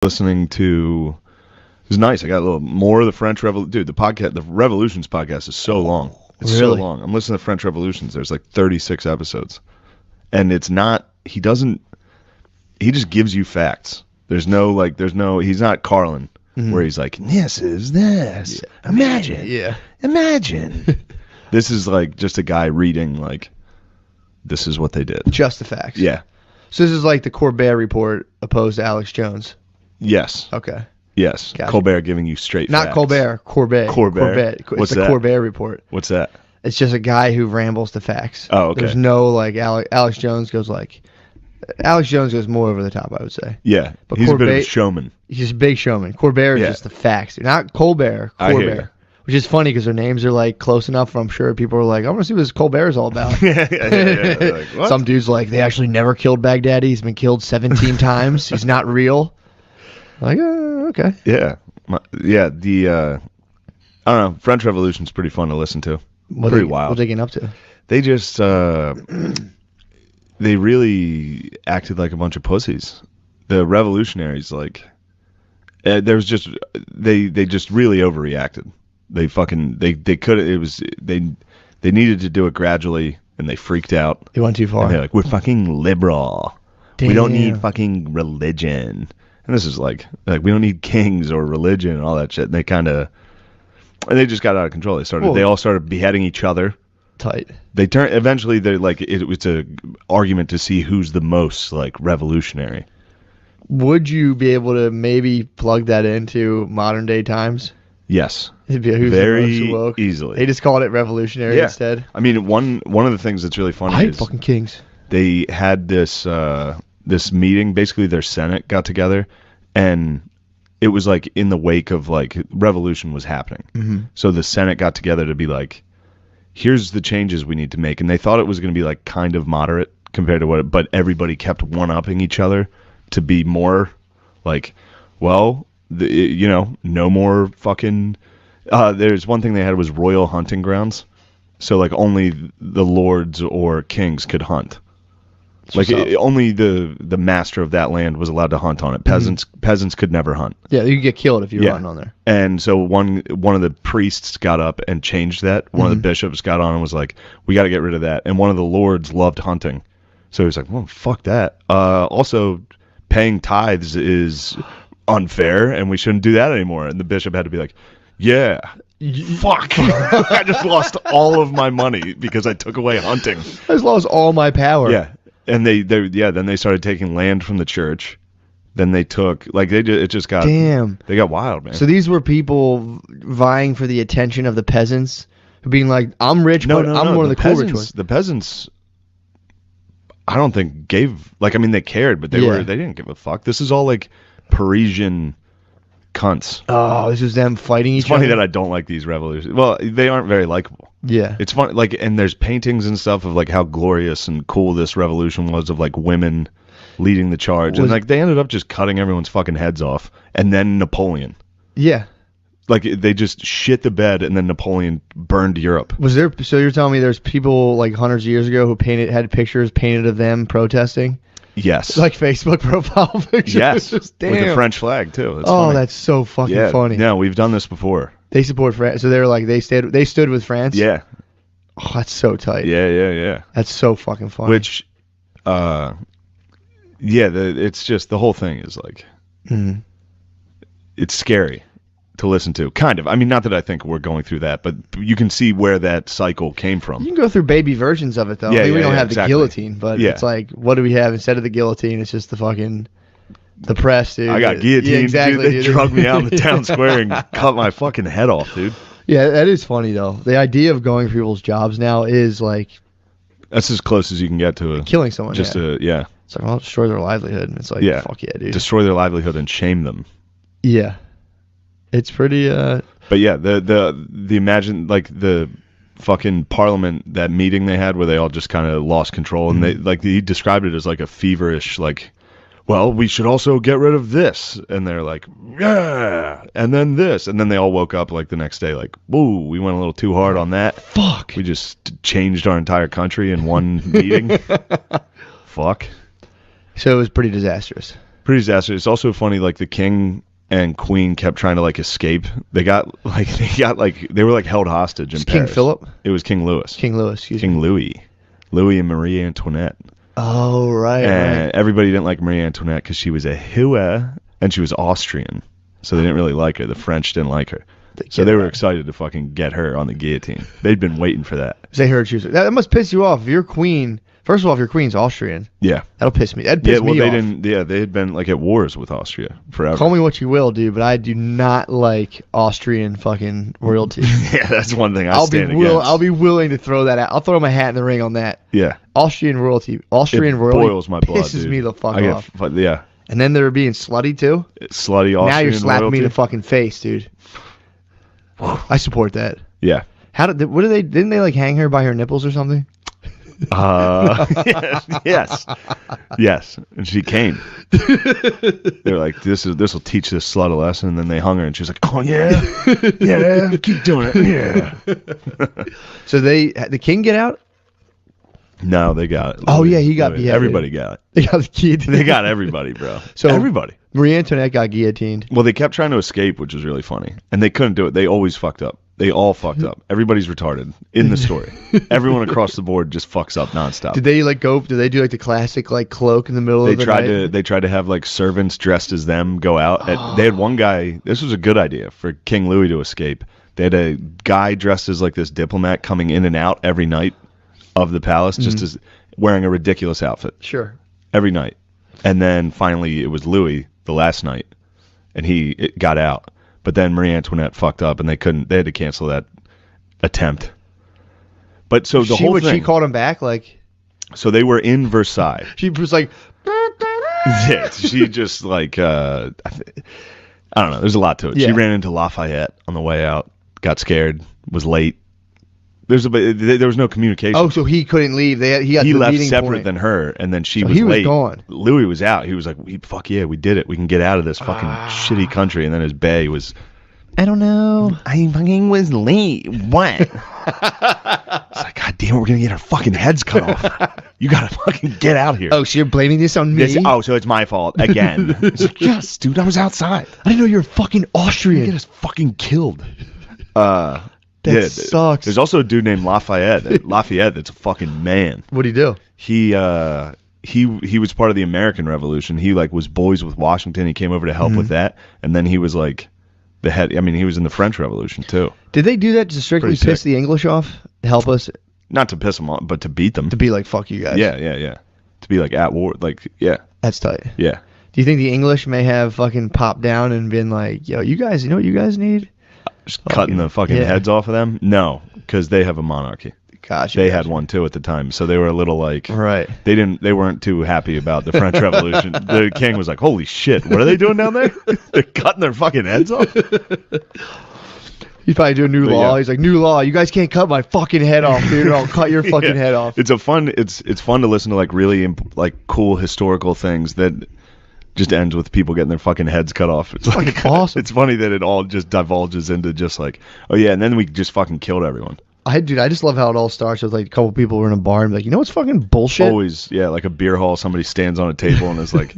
listening to. It was nice. I got a little more of the French Revolution. Dude, the Revolutions podcast is so long. It's so long. I'm listening to French Revolutions. There's like 36 episodes, and it's not. He just gives you facts. He's not Carlin, where he's like, this is this. Yeah. Imagine. This is like just a guy reading like, this is what they did. Just the facts. Yeah. So this is like the Colbert Report opposed to Alex Jones. Yes. Okay. Yes. Gotcha. Colbert giving you straight Not facts. Colbert. Corbett. What's it's the Colbert Report. What's that? It's just a guy who rambles the facts. Oh, okay. There's no like Alex Jones goes more over the top, I would say. Yeah. But he's Corbett, a bit of a showman. He's just a big showman. Colbert is just the facts. Not Colbert. Corbett. Which is funny because their names are like close enough. I'm sure people are like, I want to see what this Colbert is all about. yeah. Like, what? Some dude's like, they actually never killed Baghdadi. He's been killed 17 times. He's not real. Like, okay. Yeah. I don't know. French Revolution's pretty fun to listen to. Pretty wild. What are they getting up to? They just, they really acted like a bunch of pussies. The revolutionaries, like, they just really overreacted. They needed to do it gradually, and they freaked out. They went too far. And they're like, we're fucking liberal. Damn. We don't need fucking religion. And this is like we don't need kings or religion and all that shit. And they just got out of control. They all started beheading each other. Tight. Eventually it was a argument to see who's the most like revolutionary. Would you be able to maybe plug that into modern day times? Yes. It'd be very easily. They just called it revolutionary instead. I mean, one of the things that's really funny is fucking kings. They had this meeting. Basically, their Senate got together, and it was like in the wake of like revolution was happening. Mm-hmm. So the Senate got together to be like, here's the changes we need to make, and they thought it was going to be like kind of moderate compared to but everybody kept one-upping each other to be more like, well, no more fucking. There's one thing they had was royal hunting grounds, so like only the lords or kings could hunt. Only the master of that land was allowed to hunt on it. Peasants could never hunt. Yeah, you could get killed if you were hunting on there. And so one of the priests got up and changed that. One of the bishops got on and was like, we got to get rid of that. And one of the lords loved hunting, so he was like, well, fuck that. Also, paying tithes is unfair, and we shouldn't do that anymore. And the bishop had to be like, yeah, fuck. I just lost all of my money because I took away hunting. I just lost all my power. Yeah. And then they started taking land from the church. Then they took it just got They got wild, man. So these were people vying for the attention of the peasants, being like, I'm rich, I'm one of the cool rich ones. The peasants, I don't think they cared, but they didn't give a fuck. This is all like Parisian cunts. Oh, this is them fighting each other. It's funny that I don't like these revolutions. Well, they aren't very likable. Yeah. It's fun, and there's paintings and stuff of like how glorious and cool this revolution was, of like women leading the charge. And like they ended up just cutting everyone's fucking heads off. And then Napoleon. Yeah. Like they just shit the bed, and then Napoleon burned Europe. So you're telling me there's people like hundreds of years ago who had pictures painted of them protesting? Yes. Like Facebook profile pictures. Yes. Damn. With the French flag too. That's funny. That's so fucking funny. No, we've done this before. They support France. So they're like they stood with France. Yeah. Oh, that's so tight. Yeah. That's so fucking funny. Which, it's just the whole thing is like, it's scary to listen to. Kind of. I mean, not that I think we're going through that, but you can see where that cycle came from. You can go through baby versions of it, though. Yeah, we don't have the guillotine, but it's like, what do we have instead of the guillotine? It's just the press, dude. I got guillotined, exactly, dude. They drug me out in the town square and cut my fucking head off, dude. Yeah, that is funny, though. The idea of going for people's jobs now is like... That's as close as you can get to killing someone, It's like, I'll destroy their livelihood. And it's like, fuck yeah, dude. Destroy their livelihood and shame them. Yeah. It's pretty... But yeah, the imagine, like, the fucking parliament, that meeting they had where they all just kind of lost control, and he described it as like a feverish, like, well, we should also get rid of this. And they're like, yeah, and then this. And then they all woke up like the next day like, whoa, we went a little too hard on that. Fuck. We just changed our entire country in one meeting. Fuck. So it was pretty disastrous. Pretty disastrous. It's also funny, like the king and queen kept trying to like escape. They were like held hostage in Paris. King Philip? It was King Louis. King Louis, excuse me. King Louis. Louis and Marie Antoinette. Oh, right. And everybody didn't like Marie Antoinette because she was a Hua and she was Austrian. So they didn't really like her. The French didn't like her. So they were excited to fucking get her on the guillotine. They'd been waiting for that. They heard she was... That must piss you off. If your queen... First of all, if your queen's Austrian... Yeah. That'll piss me. That'd piss me off. They didn't... Yeah, they had been like at wars with Austria forever. Call me what you will, dude, but I do not like Austrian fucking royalty. Yeah, that's one thing I'll be willing to throw that out. I'll throw my hat in the ring on that. Yeah. Austrian royalty boils my blood, pisses dude. me the fuck off. Yeah. And then they're being slutty, too? Slutty Austrian now you're slapping royalty? me in the fucking face, dude. I support that. Yeah. Didn't they like hang her by her nipples or something? Yes. And she came. They're like, this will teach this slut a lesson. And then they hung her, and she was like, oh yeah, yeah, keep doing it, yeah. So the king get out? No, they got it. Oh yeah, he got beheaded. Everybody got it. They got the guillotine. They got everybody, bro. So everybody. Marie Antoinette got guillotined. Well, they kept trying to escape, which was really funny, and they couldn't do it. They always fucked up. They all fucked up. Everybody's retarded in the story. Everyone across the board just fucks up nonstop. Did they Did they do like the classic like cloak in the middle of the night? They tried to have like servants dressed as them go out. They had one guy. This was a good idea for King Louis to escape. They had a guy dressed as like this diplomat coming in and out every night of the palace, just as wearing a ridiculous outfit. Sure. Every night, and then finally it was Louis the last night, and he got out. But then Marie Antoinette fucked up, and they had to cancel that attempt. But so the whole thing... She called him back, like... So they were in Versailles. She was like... Yeah, she just like... I don't know, there's a lot to it. Yeah. She ran into Lafayette on the way out, got scared, was late. There was no communication. Oh, so he couldn't leave. He left separate than her, and then she was late. He was gone. Louis was out. He was like, "Fuck yeah, we did it. We can get out of this fucking shitty country." And then his bae was, I don't know. I fucking was late. What? It's like, God damn it, we're gonna get our fucking heads cut off. You gotta fucking get out here. Oh, so you're blaming this on me? So it's my fault again. It's like, yes, dude, I was outside. I didn't know you were fucking Austrian. You get us fucking killed. That sucks. There's also a dude named Lafayette. Lafayette, that's a fucking man. What'd he do? He was part of the American Revolution. He like was boys with Washington. He came over to help with that, and then he was like the head. I mean, he was in the French Revolution too. Did they do that to strictly piss the English off? To help us? Not to piss them off, but to beat them. To be like, fuck you guys. Yeah. To be like at war, like yeah. That's tight. Yeah. Do you think the English may have fucking popped down and been like, yo, you guys, you know what you guys need? Just cutting the fucking heads off of them? No, because they have a monarchy. Gotcha. They had one too at the time, so they were a little like right. They weren't too happy about the French Revolution. The king was like, "Holy shit, what are they doing down there? They're cutting their fucking heads off." He's probably doing new law. Yeah. He's like, "New law, you guys can't cut my fucking head off, dude. Or I'll cut your fucking head off." It's fun to listen to like really like cool historical things that just ends with people getting their fucking heads cut off. It's like awesome. It's funny that it all just divulges into just like, oh yeah, and then we just fucking killed everyone. I just love how it all starts with like a couple people were in a bar and be like, you know what's fucking bullshit? Always, yeah, like a beer hall, somebody stands on a table and is like,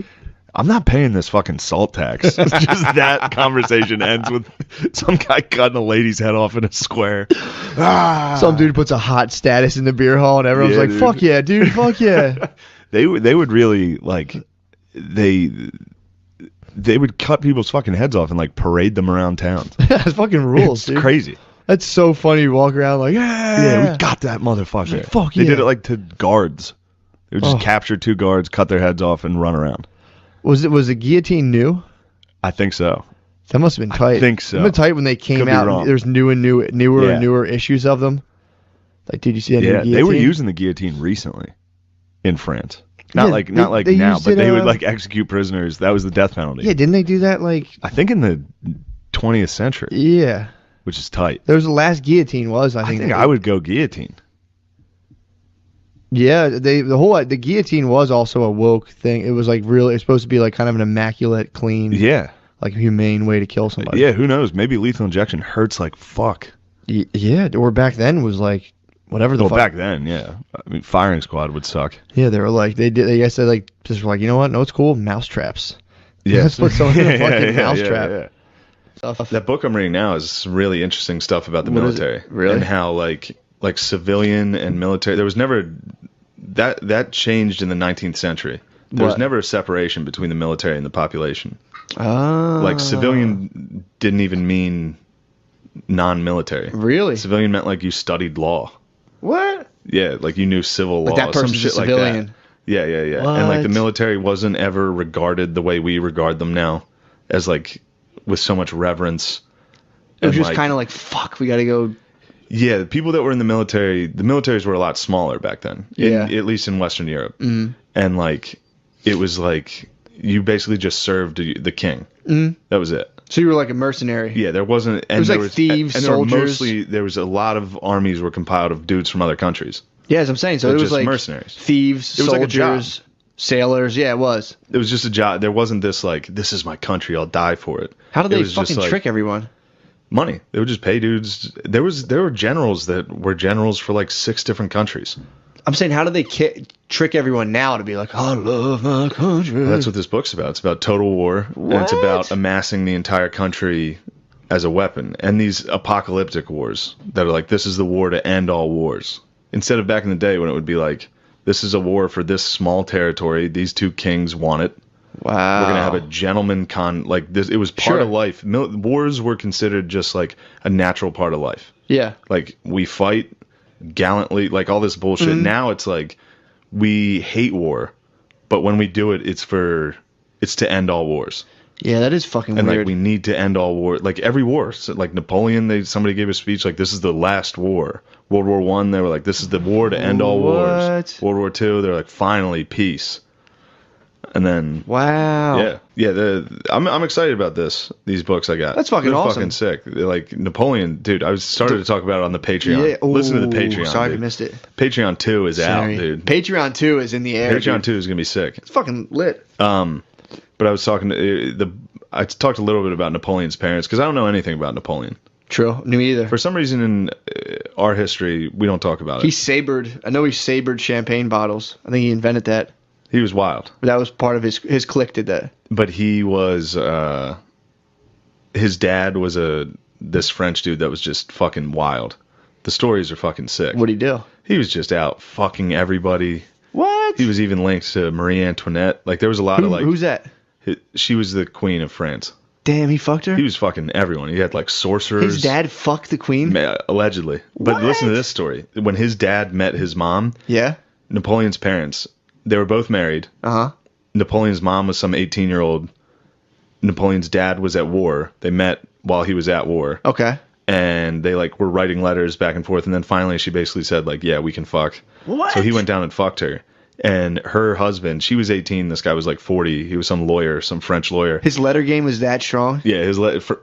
I'm not paying this fucking salt tax. It's just that conversation ends with some guy cutting a lady's head off in a square. Some dude puts a hot status in the beer hall and everyone's like, dude. Fuck yeah, dude, fuck yeah. They would really like... They would cut people's fucking heads off and like parade them around town. That's fucking rules, dude. It's crazy. That's so funny. You walk around like, yeah, we got that motherfucker. Like, fuck They did it like to guards. They would just capture two guards, cut their heads off, and run around. Was the guillotine new? I think so. That must have been tight. I think so. It must have been tight when they came out. There's newer and newer issues of them. Like, did you see that? Yeah, they were using the guillotine recently in France. Not like now, but they would like execute prisoners. That was the death penalty. Yeah, didn't they do that like I think in the 20th century? Yeah. Which is tight. There was the last guillotine was, I think I would go guillotine. Yeah, the guillotine was also a woke thing. It was like really, it's supposed to be like kind of an immaculate, clean, like humane way to kill somebody. Yeah, who knows? Maybe lethal injection hurts like fuck. Yeah, or back then was like whatever the fuck. Back then, yeah. I mean, firing squad would suck. Yeah, they were like, I guess they like, just were like, you know what? No, it's cool. Mouse traps. Yeah. Let's put someone in a fucking mousetrap. That book I'm reading now is really interesting stuff about the military. Really? And how like civilian and military, there was never that changed in the 19th century. There was never a separation between the military and the population. Oh. Like civilian didn't even mean non-military. Really? Civilian meant like you studied law. What? Yeah, like you knew civil law. Like that person's some shit a civilian. like that. Yeah. What? And like the military wasn't ever regarded the way we regard them now, as like with so much reverence. It was just kind of like, fuck, we gotta go. Yeah, the people that were in the militaries were a lot smaller back then. Yeah. At least in Western Europe. Mm. And like, it was like, you basically just served the king. Mm. That was it. So you were like a mercenary. Yeah, there wasn't. And it was there like thieves, and soldiers. there was a lot of armies were compiled of dudes from other countries. Yeah, as I'm saying. So it was just like mercenaries. Thieves, it was soldiers, like a job. Sailors. Yeah, it was. It was just a job. There wasn't this like, this is my country, I'll die for it. How did they fucking trick everyone? Money. They would just pay dudes. There were generals that were generals for like 6 different countries. I'm saying, how do they trick everyone now to be like, I love my country? Well, that's what this book's about. It's about total war. What? And it's about amassing the entire country as a weapon. And these apocalyptic wars that are like, this is the war to end all wars. Instead of back in the day when it would be like, this is a war for this small territory. These 2 kings want it. Wow. We're going to have a gentleman like this. It was part of life. Wars were considered just like a natural part of life. Yeah. Like we fight gallantly, like all this bullshit. Mm-hmm. Now it's like we hate war, but when we do it, it's to end all wars. Yeah, that is fucking and weird. Like we need to end all war. Like every war, so like Napoleon, somebody gave a speech like, "This is the last war." World War I, they were like, "This is the war to end all wars." World War II, they're like, "Finally, peace." And then wow, I'm excited about these books I got. That's fucking awesome. Fucking sick. They're like Napoleon, dude. I started to talk about it on the Patreon. Yeah, listen to the Patreon. Sorry, I missed it. Patreon 2 is out, dude. Patreon 2 is in the air. Patreon 2 is gonna be sick. It's fucking lit. But I was talking to I talked a little bit about Napoleon's parents because I don't know anything about Napoleon. True, me either. For some reason in our history, we don't talk about it. He sabered champagne bottles. I think he invented that. He was wild. That was part of his clique did that. But he was his dad was this French dude that was just fucking wild. The stories are fucking sick. What'd he do? He was just out fucking everybody. What? He was even linked to Marie Antoinette. Like there was a lot of like. Who's that? She was the queen of France. Damn, he fucked her? He was fucking everyone. He had like sorcerers. His dad fucked the queen? Allegedly. But listen to this story. When his dad met his mom, Napoleon's parents, they were both married. Uh-huh. Napoleon's mom was some 18-year-old. Napoleon's dad was at war. They met while he was at war. Okay. And they like were writing letters back and forth. And then finally she basically said like, yeah, we can fuck. What? So he went down and fucked her. And her husband, she was 18. This guy was like 40. He was some lawyer, some French lawyer. His letter game was that strong? Yeah,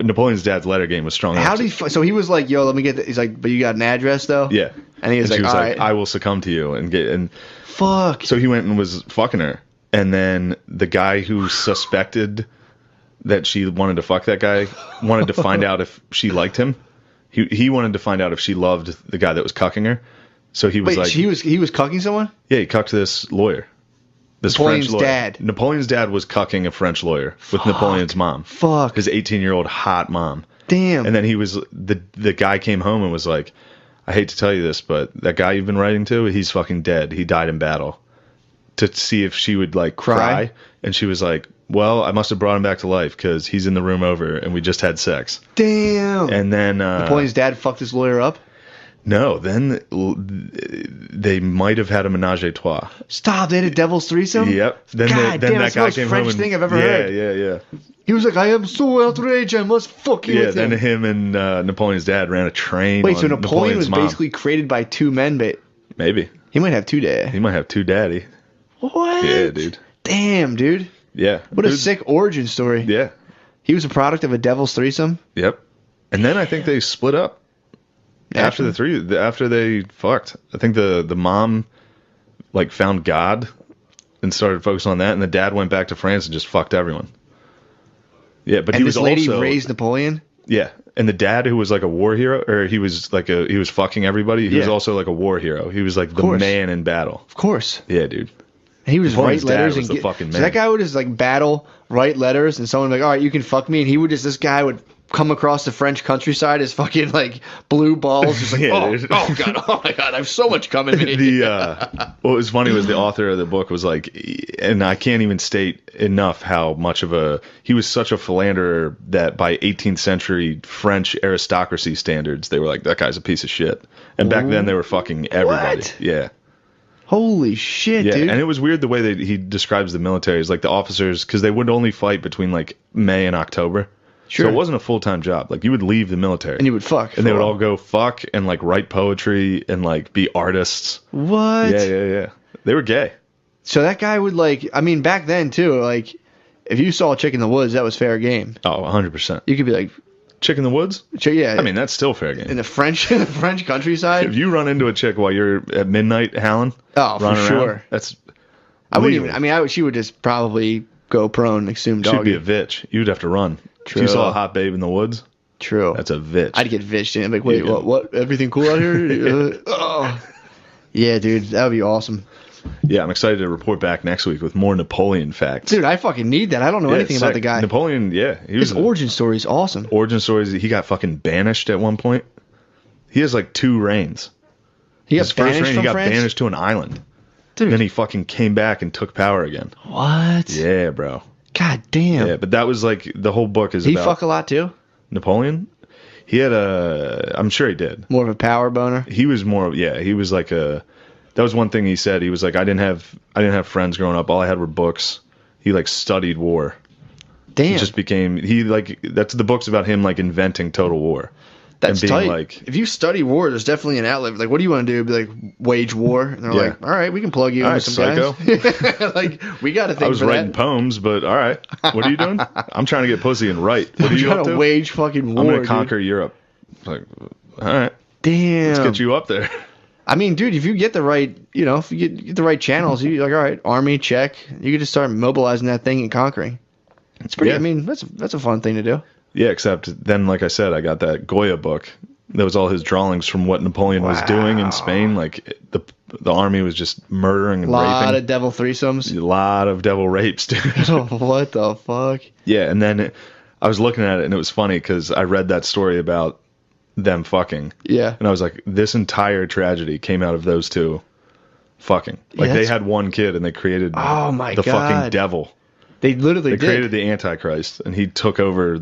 Napoleon's dad's letter game was strong. How did he? So he was like, "Yo, let me get." He's like, "But you got an address, though." Yeah. And he was like, "All right, I will succumb to you and." Fuck. So he went and was fucking her, and then the guy who suspected that she wanted to fuck that guy wanted to find out if she liked him. He wanted to find out if she loved the guy that was cucking her. So he was like, he was cucking someone? Yeah, he cucked this lawyer. This Napoleon's French lawyer. dad. Napoleon's dad was cucking a French lawyer with Napoleon's mom. Fuck. His 18-year-old hot mom. Damn. And then he was the guy came home and was like, I hate to tell you this, but that guy you've been writing to, he's fucking dead. He died in battle. To see if she would like cry. And she was like, well, I must have brought him back to life because he's in the room over and we just had sex. Damn. And then Napoleon's dad fucked his lawyer up? No, then they might have had a menage a trois. Stop, they had a devil's threesome? Yep. Then God damn, that's the most French thing I've ever heard. Yeah. He was like, I am so outraged, I must fuck you with him. Then him and Napoleon's dad ran a train. Wait, so Napoleon was basically created by 2 men, but... Maybe. He might have 2 daddy. He might have 2 daddy. What? Yeah, dude. Damn, dude. Yeah. What a sick origin story. Yeah. He was a product of a devil's threesome? Yep. And then I think they split up. After they fucked. I think the mom like found God and started focusing on that, and the dad went back to France and just fucked everyone. Yeah, but and he was this lady also raised Napoleon? Yeah. And the dad who was like a war hero, or he was fucking everybody, he was also like a war hero. He was like the man in battle. Of course. Yeah, dude. He would just write letters and get. Fucking man. So that guy would just like battle, write letters, and someone would be like, all right, you can fuck me, and he would just. This guy would come across the French countryside as fucking like blue balls, just like oh god, oh my god, I have so much coming. What was funny was the author of the book was like, and I can't even state enough how much of he was such a philanderer that by 18th century French aristocracy standards, they were like, that guy's a piece of shit. And back then they were fucking everybody. What? Yeah. Holy shit, dude. And it was weird the way that he describes the military is like the officers, because they would only fight between like May and October. Sure. So it wasn't a full-time job. Like, you would leave the military. And you would fuck. And they would all go fuck and, like, write poetry and, like, be artists. What? Yeah. They were gay. So that guy would, like, I mean, back then, too, like, if you saw a chick in the woods, that was fair game. Oh, 100%. You could be like... Chick in the woods? Yeah. I mean, that's still fair game. In the French countryside? If you run into a chick while you're at midnight howling... Oh, for sure. That's... I wouldn't even... I mean, she would just probably go prone and assume doggy. She'd be a bitch. You'd have to run. True. If you saw a hot babe in the woods, true. That's a bitch. I'd get bitched in. I'm like, wait, what? Everything cool out here? Yeah, dude, that would be awesome. Yeah, I'm excited to report back next week with more Napoleon facts. Dude, I fucking need that. I don't know anything about the guy. Napoleon, his origin story is awesome. Origin stories. He got fucking banished at one point. He has like 2 reigns. His first reign, he got banished to an island. Dude. And then he fucking came back and took power again. What? Yeah, bro. God damn. Yeah, but that was like the whole book is about. He fuck a lot too? Napoleon? He had I'm sure he did. More of a power boner? He was more, he was like that was one thing he said. He was like, I didn't have friends growing up. All I had were books. He like studied war. Damn. It just became, that's the book's about him like inventing total war. That's tight. Like, if you study war, there's definitely an outlet. Like, what do you want to do? Be like, wage war? And they're like, all right, we can plug you into some psycho. guys. Like, we got to think. I was writing poems, but all right. What are you doing? I'm trying to get pussy and write. What are you up to? Wage fucking war. I'm going to conquer Europe. Like, all right. Damn. Let's get you up there. I mean, dude, if you get the right, if you get the right channels, you're like, all right, army, check. You can just start mobilizing that thing and conquering. It's pretty, I mean, that's a fun thing to do. Yeah, except then, like I said, I got that Goya book. That was all his drawings from what Napoleon was doing in Spain. Like, the army was just murdering and raping. A lot of devil threesomes. A lot of devil rapes, dude. What the fuck? Yeah, and then I was looking at it, and it was funny because I read that story about them fucking. Yeah. And I was like, this entire tragedy came out of those 2 fucking. Like, they had one kid, and they created the fucking devil. They literally created the Antichrist, and he took over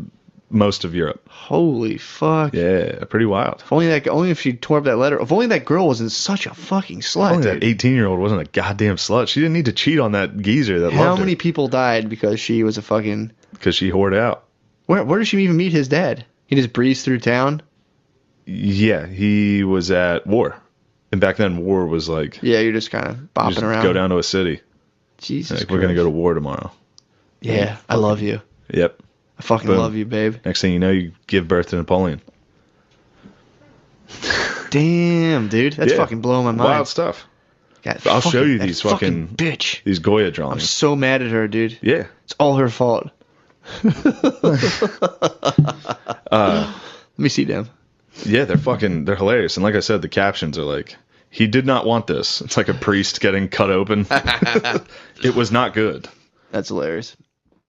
most of Europe. Holy fuck. Yeah, pretty wild. Only if she tore up that letter. If only that girl wasn't such a fucking slut. Only that 18-year-old wasn't a goddamn slut. She didn't need to cheat on that geezer that loved her. How many people died because she was a fucking... Because she whored out. Where did she even meet his dad? He just breezed through town? Yeah, he was at war. And back then, war was like... Yeah, you're just kind of bopping around. Go down to a city. Jesus Christ. We're going to go to war tomorrow. Yeah, I love you. Yep. I fucking love you, babe. Next thing you know, you give birth to Napoleon. Damn, dude. That's fucking blowing my mind. Wild stuff. I'll show you these fucking bitch. These Goya drawings. I'm so mad at her, dude. Yeah. It's all her fault. Let me see them. Yeah, they're hilarious. And like I said, the captions are like, he did not want this. It's like a priest getting cut open. It was not good. That's hilarious.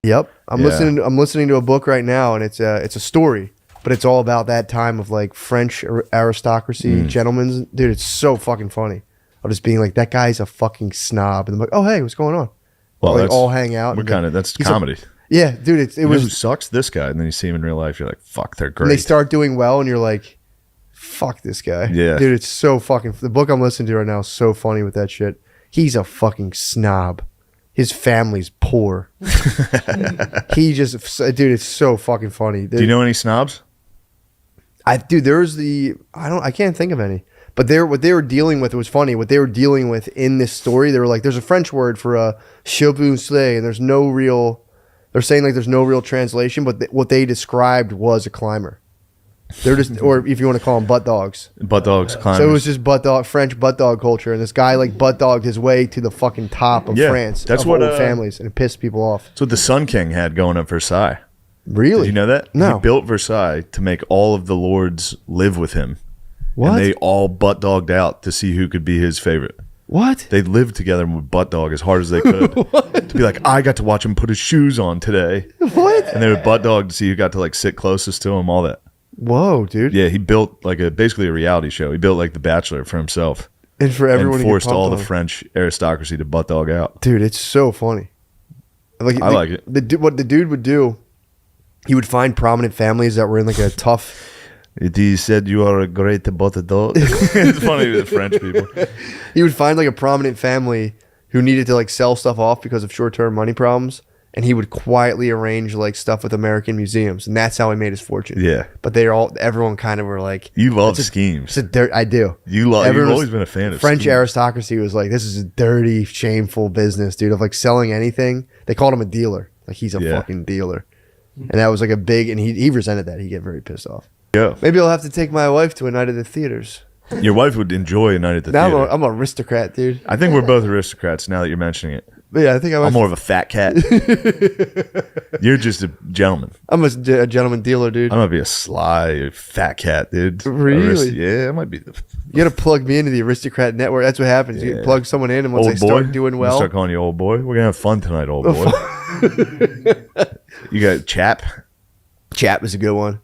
Yep, I'm listening to a book right now, and it's a story, but it's all about that time of like French aristocracy, gentlemen. Dude, it's so fucking funny. Of just being like, that guy's a fucking snob, and I'm like, oh hey, what's going on? Well, like all hang out. That's comedy. Yeah, dude, it was. Who sucks? This guy, and then you see him in real life, you're like, fuck, they're great. And they start doing well, and you're like, fuck this guy. Yeah, dude, it's so fucking. The book I'm listening to right now is so funny with that shit. He's a fucking snob. His family's poor. He just, dude, it's so fucking funny. Do you know any snobs? I can't think of any. But what they were dealing with, it was funny. What they were dealing with in this story, they were like, there's a French word for a cheveux, and there's no real, they're saying like there's no real translation, but what they described was a climber. They're just, or if you want to call them butt dogs. Butt dogs, climbers. So it was just French butt dog culture, and this guy like butt dogged his way to the fucking top of France. That's what old families, and it pissed people off. That's what the Sun King had going at Versailles. Really? Did you know that? No. He built Versailles to make all of the lords live with him. What? And they all butt dogged out to see who could be his favorite. What? They lived together and would butt dog as hard as they could. To be like, I got to watch him put his shoes on today. What? And they would butt dog to see who got to like sit closest to him, all that. Whoa, dude. Yeah, he built like basically a reality show. He built like The Bachelor for himself. And for everyone and to forced get all pumped the on. French aristocracy to butt dog out. Dude, it's so funny. Like, I like it. What the dude would do, he would find prominent families that were in like a tough... He said you are a great butt dog. It's funny with the French people. He would find like a prominent family who needed to like sell stuff off because of short-term money problems, and he would quietly arrange like stuff with American museums, and that's how he made his fortune. Yeah. But everyone kind of were like... You love schemes. I do. You've always been a fan of French schemes. aristocracy was like, this is a dirty, shameful business, dude, of like selling anything. They called him a dealer. Like, he's a fucking dealer. And that was like a big... And he resented that. He'd get very pissed off. Yeah. Maybe I'll have to take my wife to a night at the theaters. Your wife would enjoy a night at the Now theater. I'm an aristocrat, dude. I think we're both aristocrats now that you're mentioning it. But yeah, I think I'm more of a fat cat. You're just a gentleman. I'm a gentleman dealer, dude. I might be a sly fat cat, dude. Really? Yeah, I might be. You gotta plug me into the aristocrat network. That's what happens. You plug someone in, and once Old they boy. start doing I'm gonna well, start calling you old boy. We're gonna have fun tonight, old boy. You got Chap. chat was a good one.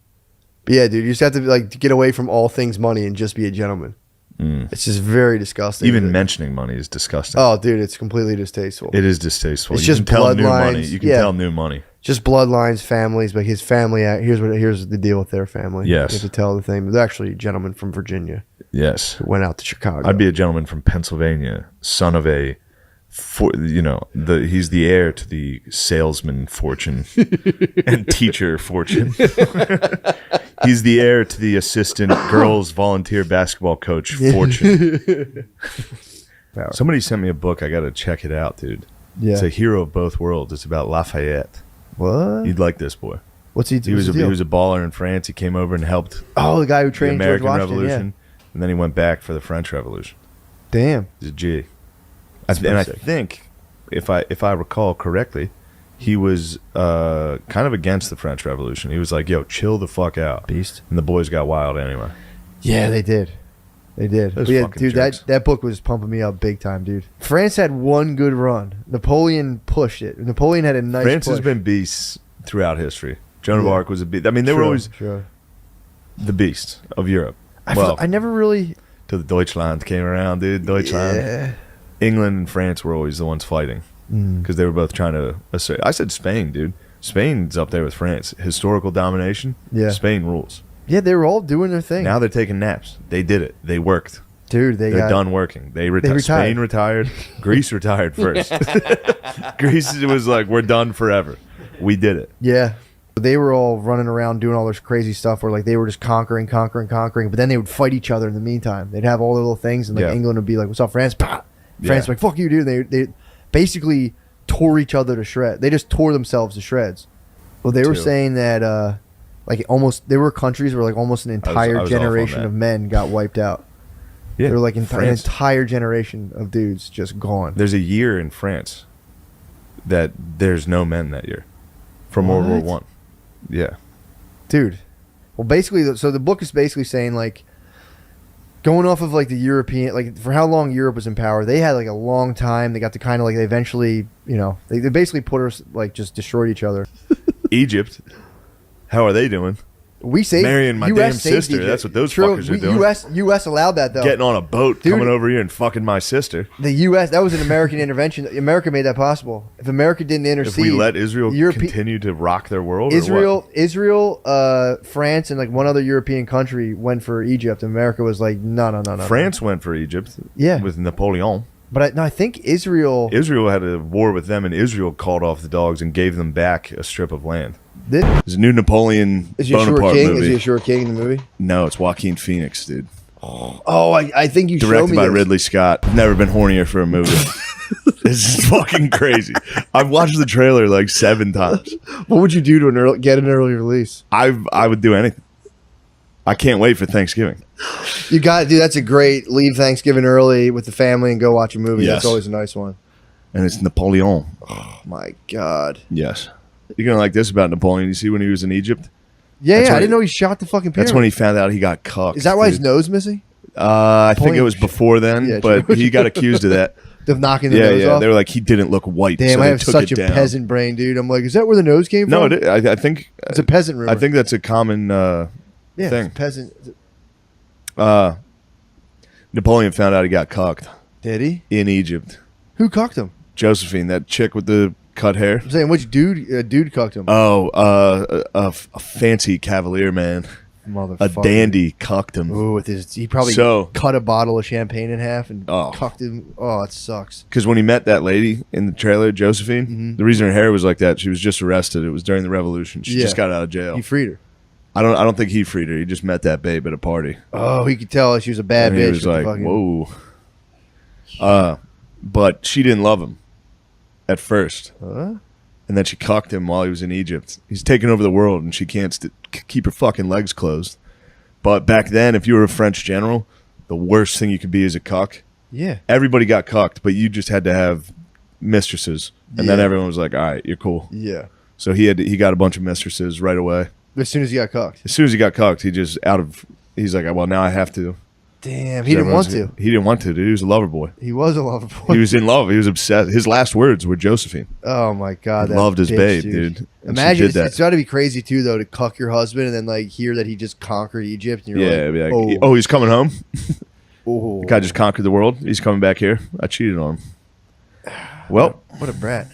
But yeah, dude, you just have to like get away from all things money and just be a gentleman. It's just very disgusting. Even mentioning money is disgusting. Oh, dude, it's completely distasteful. It is distasteful. It's You just can tell new bloodlines. money. You can Yeah. tell new money. Just bloodlines, families, but his family. Here's the deal with their family. Yes. You have to tell the thing. They're actually gentlemen from Virginia Yes. who went out to Chicago. I'd be a gentleman from Pennsylvania, son of a, he's the heir to the salesman fortune and teacher fortune. He's the heir to the assistant girls volunteer basketball coach fortune. Somebody sent me a book. I got to check it out, dude. Yeah. It's a hero of both worlds. It's about Lafayette. What? You'd like this boy. What's he? He was a baller in France. He came over and helped the guy who the trained George American Washington. Revolution, and then he went back for the French Revolution. Yeah. Damn. He's a G. That's And I sick. think, if I recall correctly, he was kind of against the French Revolution. He was like, "Yo, chill the fuck out." Beast. And the boys got wild anyway. Yeah, they did. They did. Those But yeah, fucking dude, jerks. that book was pumping me up big time, dude. France had one good run. Napoleon pushed it. Napoleon had a nice France push. has been beasts throughout history. Joan of Yeah. Arc was a beast. I mean, they were always the beast of Europe. I never really... Till the Deutschland came around, dude. Deutschland. Yeah. England and France were always the ones fighting because they were both trying to assert. I said Spain, dude. Spain's up there with France. Historical domination. Yeah. Spain rules. Yeah, they were all doing their thing. Now they're taking naps. They did it. They worked. Dude, They're done working. They retired. Spain retired. Greece retired first. Greece was like, we're done forever. We did it. Yeah. They were all running around doing all this crazy stuff where like they were just conquering, but then they would fight each other in the meantime. They'd have all the little things, and like England would be like, "What's up, France?" Bah! France would be like, "Fuck you, dude." They basically tore each other to shreds. They just tore themselves to shreds. Well, they were saying that like almost there were countries where like almost an entire I was generation off on of men got wiped out. Yeah, They were like an France. entire generation of dudes just gone. There's a year in France that there's no men that year from World War One. Yeah. Dude. Well, basically, so the book is basically saying, like, going off of, like, the European, like, for how long Europe was in power, they had, like, a long time. They got to kind of, like, they eventually, you know, they basically put us, like, just destroyed each other. Egypt. How are they doing? We saved Marrying my US damn saved sister. Egypt. That's what those True, fuckers are doing. U.S. allowed that, though. Getting on a boat, Dude. coming over here and fucking my sister. The U.S., that was an American intervention. America made that possible. If America didn't intercede. If we let Israel continue to rock their world, Israel, France, and like one other European country went for Egypt. America was like, no. France went for Egypt. Yeah. With Napoleon. But I think Israel had a war with them, and Israel called off the dogs and gave them back a strip of land. This, There's a new Napoleon is he a sure Bonaparte king? movie. Is he a sure king in the movie? No, it's Joaquin Phoenix, dude. Oh, I think you showed Directed me by this. Ridley Scott. I've never been hornier for a movie. This is fucking crazy. I've watched the trailer like 7 times. What would you do to get an early release? I would do anything. I can't wait for Thanksgiving. You got to do. That's a great leave Thanksgiving early with the family and go watch a movie. Yes. That's always a nice one. And it's Napoleon. Oh my God. Yes. You're going to like this about Napoleon. You see when he was in Egypt? Yeah, That's I when didn't know he shot the fucking pyramid. That's when he found out he got cucked. Is that why his dude. nose missing? I think it was before then, but he got accused of that. Of knocking the nose off? They were like, he didn't look white. Damn, so I have such a peasant brain, dude. I'm like, is that where the nose came from? No, I think... It's a peasant rumor. I think that's a common thing. It's peasant. Napoleon found out he got cucked. Did he? In Egypt. Who cucked him? Josephine, that chick with the cut hair. I'm saying, which dude cucked him? Oh, a fancy cavalier man. Motherfucker. A dandy cucked him. Ooh, he probably cut a bottle of champagne in half and cucked him. Oh, it sucks. Because when he met that lady in the trailer, Josephine, the reason her hair was like that, she was just arrested. It was during the revolution. She just got out of jail. He freed her. I don't think he freed her. He just met that babe at a party. Oh, he could tell she was a bad bitch. He was like, whoa. But she didn't love him at first. And then she cucked him while he was in Egypt. He's taking over the world, and she can't keep her fucking legs closed. But back then, if you were a French general, the worst thing you could be is a cuck. Yeah. Everybody got cucked, but you just had to have mistresses. And then everyone was like, all right, you're cool. Yeah. So he got a bunch of mistresses right away. As soon as he got cucked? As soon as he got cucked, he's like, well, now I have to. Damn, he didn't want to. He didn't want to, dude. He was a lover boy. He was a lover boy. He was in love. He was obsessed. His last words were Josephine. Oh, my God. He loved his babe, dude. Imagine, it's got to be crazy, too, though, to cuck your husband and then, like, hear that he just conquered Egypt. And you're like, oh, he's coming home? Oh. The guy just conquered the world. He's coming back here. I cheated on him. Well. What a brat.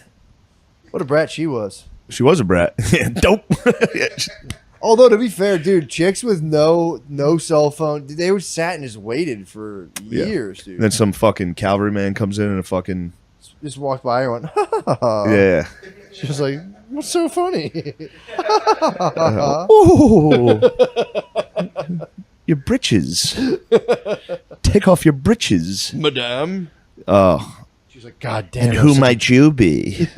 What a brat she was. She was a brat. Dope. Although, to be fair, dude, chicks with no cell phone, they would sat and just waited for years, dude. And then some fucking cavalryman comes in and a fucking... Just walked by and went, yeah. She was like, what's so funny? Your britches. Take off your britches. Madame. Oh. She's like, God damn. And who might you be?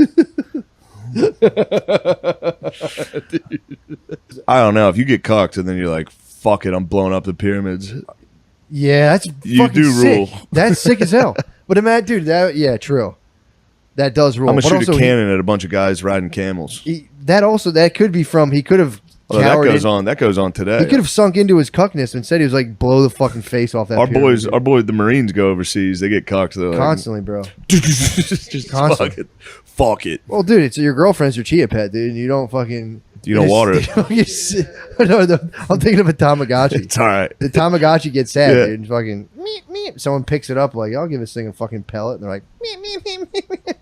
I don't know. If you get cucked and then you're like, fuck it, I'm blowing up the pyramids. Yeah, that's fucking sick. That's sick as hell. But imagine, dude, true. That does rule. I'm going to shoot a cannon at a bunch of guys riding camels. That could be from, he could have that goes on today. He could have sunk into his cuckness and said he was like, blow the fucking face off that pyramid. Our boys, the Marines go overseas. They get cucked. Constantly, bro. Just constantly. Fuck it. Well, dude, it's your girlfriend's your chia pet, dude. And you don't fucking... You don't water it. I'm thinking of a Tamagotchi. It's all right. The Tamagotchi gets sad, dude. And fucking... Meep, meep. Someone picks it up like, I'll give this thing a fucking pellet. And they're like... Meep, meep, meep, meep.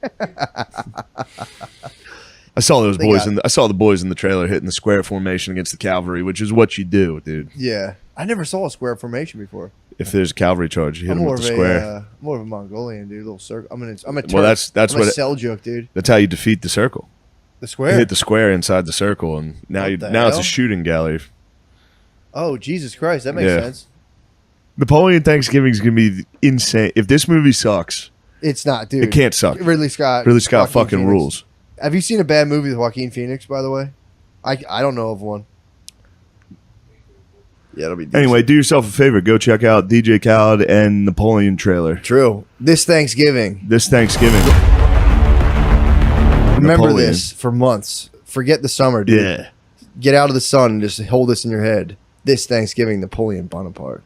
I saw those boys I saw the boys in the trailer hitting the square formation against the cavalry, which is what you do, dude. Yeah. I never saw a square formation before. If there's a cavalry charge, you hit them with the square. More of a Mongolian, dude. A little circle. I'm a Turk. Well, that's I'm what a Seljuk, dude. That's how you defeat the circle. The square. You hit the square inside the circle, and now it's a shooting gallery. Oh, Jesus Christ, that makes sense. Napoleon Thanksgiving is gonna be insane. If this movie sucks, it's not, dude. It can't suck. Ridley Scott fucking Phoenix. Rules. Have you seen a bad movie with Joaquin Phoenix, by the way? I don't know of one. Yeah, it'll be decent. Anyway, do yourself a favor. Go check out DJ Khaled and Napoleon trailer. True. This Thanksgiving. Remember Napoleon. this for months. Forget the summer, dude. Yeah. Get out of the sun and just hold this in your head. This Thanksgiving, Napoleon Bonaparte.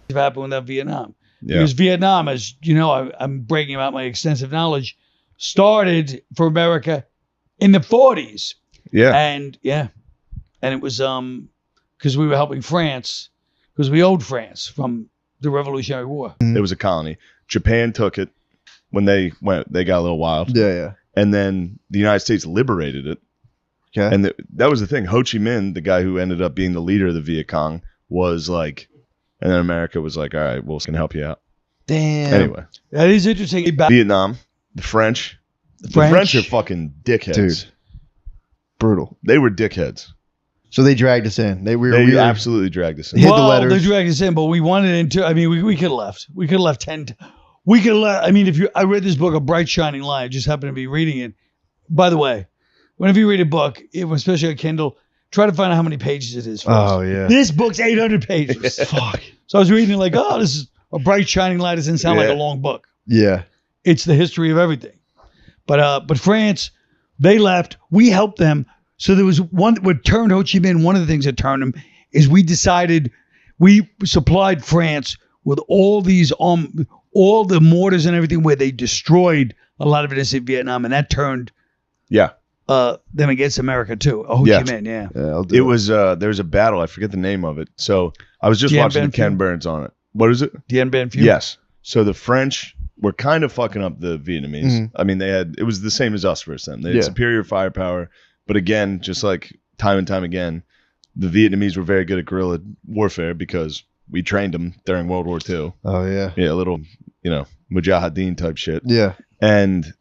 What happened with Vietnam? Yeah. Because Vietnam, as you know, I'm breaking about my extensive knowledge, started for America in the 40s. Yeah. And it was because we were helping France, because we owed France from the Revolutionary War. It was a colony. Japan took it when they got a little wild. Yeah. And then the United States liberated it. Okay. And that was the thing. Ho Chi Minh, the guy who ended up being the leader of the Viet Cong, was like, and then America was like, all right, well, can help you out. Damn. Anyway. That is interesting. Vietnam, the French. The French are fucking dickheads. Dude. Brutal. They were dickheads. So they dragged us in. They absolutely dragged us in. Hid the letters. They dragged us in, but we wanted into. I mean, we could have left. We could have left 10. We could have left. I mean, I read this book, A Bright Shining Light. I just happened to be reading it. By the way, whenever you read a book, especially on Kindle, try to find out how many pages it is. First. Oh yeah. This book's 800 pages. Fuck. So I was reading it like, oh, this is A Bright Shining Light. Doesn't sound like a long book. Yeah. It's the history of everything. But France, they left. We helped them. So there was what turned Ho Chi Minh. One of the things that turned him is we decided we supplied France with all the mortars and everything, where they destroyed a lot of it in Vietnam, and that turned them against America too. Ho Chi Minh, it was there was a battle. I forget the name of it. So I was just watching Ken Burns on it. What is it? Dien Bien Phu. Yes. So the French were kind of fucking up the Vietnamese. I mean, it was the same as us versus them. They had superior firepower, but again, just like time and time again, the Vietnamese were very good at guerrilla warfare because we trained them during World War II. Oh yeah. Yeah, a little, Mujahideen type shit. Yeah. And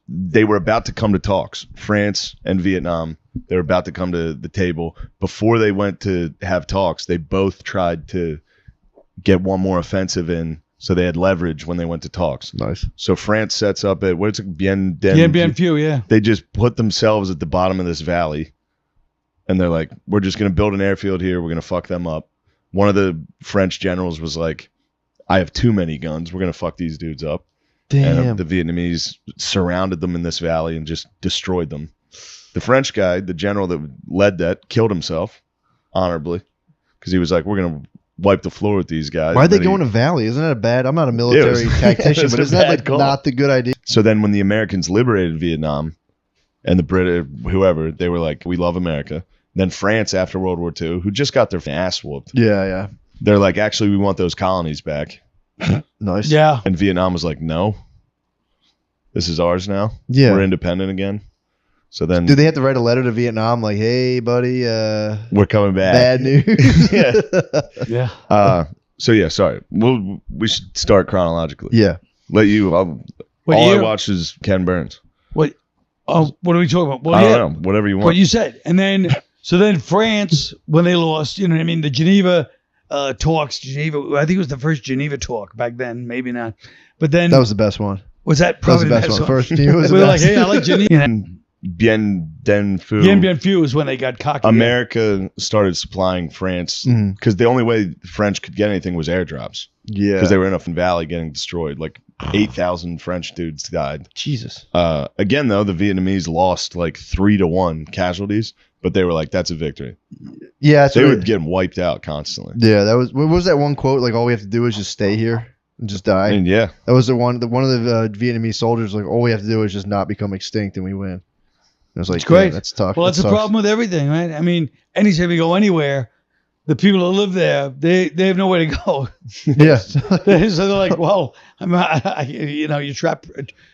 they were about to come to talks. France and Vietnam, they were about to come to the table. Before they went to have talks, they both tried to get one more offensive in, so they had leverage when they went to talks. Nice. So France sets up at, what's it, Bien Phu, yeah. They just put themselves at the bottom of this valley, and they're like, we're just going to build an airfield here. We're going to fuck them up. One of the French generals was like, I have too many guns. We're going to fuck these dudes up. Damn. And the Vietnamese surrounded them in this valley and just destroyed them. The French guy, the general that led that, killed himself honorably because he was like, we're going to wipe the floor with these guys. Why'd they go in a valley? Isn't that a bad? I'm not a military tactician, but isn't that like not the good idea? So then when the Americans liberated Vietnam and the British, whoever, they were like, we love America. Then France after World War II, who just got their ass whooped. Yeah. They're like, actually, we want those colonies back. Nice. Yeah. And Vietnam was like, no, this is ours now. Yeah. We're independent again. So then, do they have to write a letter to Vietnam like, hey, buddy, we're coming back. Bad news. Yeah. So yeah, sorry. We should start chronologically. Yeah. Let you. All I watched is Ken Burns. What? Oh, what are we talking about? Well, I don't know. Whatever you want. What you said, and then France, when they lost, you know what I mean, the Geneva talks. Geneva, I think it was the first Geneva talk back then. Maybe not, but then that was the best one. Was that probably the best one? First Geneva was the we were best. like, hey, I like Geneva. And Bien Phu. Bien Phu is when they got cocky. America started supplying France because the only way the French could get anything was airdrops. Yeah. Because they were in a valley getting destroyed. Like 8,000 French dudes died. Jesus. Again, though, the Vietnamese lost like 3-1 casualties, but they were like, that's a victory. Yeah. They would get wiped out constantly. Yeah. What was that one quote? Like, all we have to do is just stay here and just die. I mean, yeah. That was one of the Vietnamese soldiers, like, all we have to do is just not become extinct and we win. I was like, it's great. Yeah, that's tough. Well, that's the problem with everything, right? I mean, anytime you go anywhere, the people who live there, they have nowhere to go. Yeah. So they're like, well, you trap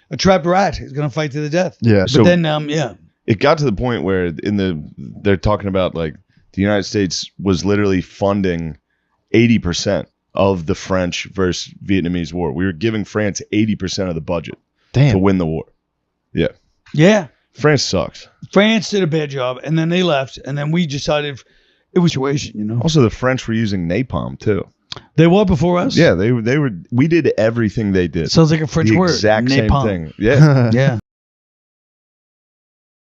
a trapped rat is going to fight to the death. Yeah. But then, it got to the point where they're talking about like the United States was literally funding 80% of the French versus Vietnamese war. We were giving France 80% of the budget to win the war. Yeah. Yeah. France sucks. France did a bad job, and then they left, and then we decided it was a situation, you know. Also, the French were using napalm too. They were before us. Yeah, they were. We did everything they did. Sounds like a French word. Exact napalm. same thing. Yeah. Yeah.